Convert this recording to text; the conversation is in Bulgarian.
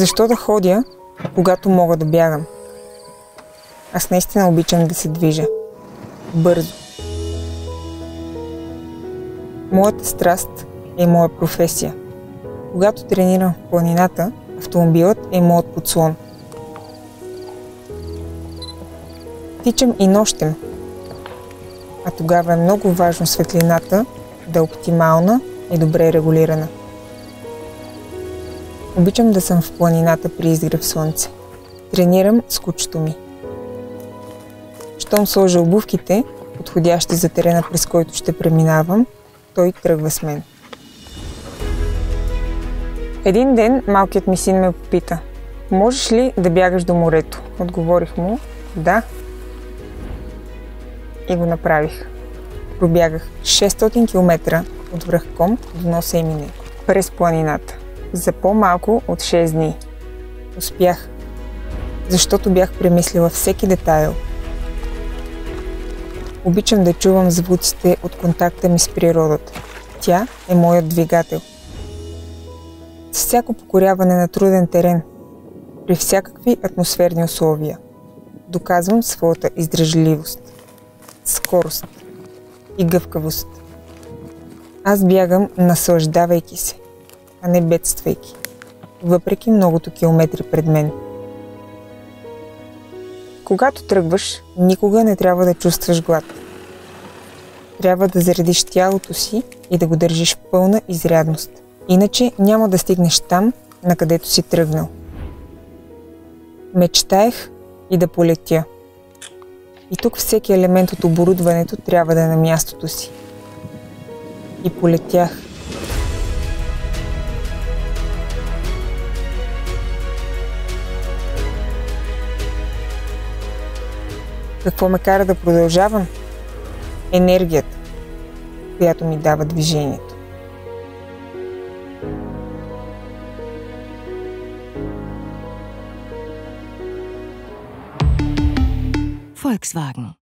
Защо да ходя, когато мога да бягам? Аз наистина обичам да се движа. Бързо. Моята страст е моя професия. Когато тренирам в планината, автомобилът е моят подслон. Тичам и нощем, а тогава е много важно светлината да е оптимална и добре регулирана. Обичам да съм в планината при изгрев слънце. Тренирам с кучето ми. Щом сложа обувките, подходящи за терена, през който ще преминавам, той тръгва с мен. Един ден малкият ми син ме попита: можеш ли да бягаш до морето? Отговорих му: да. И го направих. Пробягах 600 км от връх Ком до носа Емине, през планината, за по-малко от 6 дни. Успях, защото бях премислила всеки детайл. Обичам да чувам звуците от контакта ми с природата. Тя е моят двигател. С всяко покоряване на труден терен, при всякакви атмосферни условия, доказвам своята издръжливост, скорост и гъвкавост. Аз бягам, наслаждавайки се, а не бедствайки, въпреки многото километри пред мен. Когато тръгваш, никога не трябва да чувстваш глад. Трябва да заредиш тялото си и да го държиш в пълна изрядност. Иначе няма да стигнеш там, на където си тръгнал. Мечтаех и да полетя. И тук всеки елемент от оборудването трябва да е на мястото си. И полетях. Какво ме кара да продължавам? Енергията, която ми дава движението. Volkswagen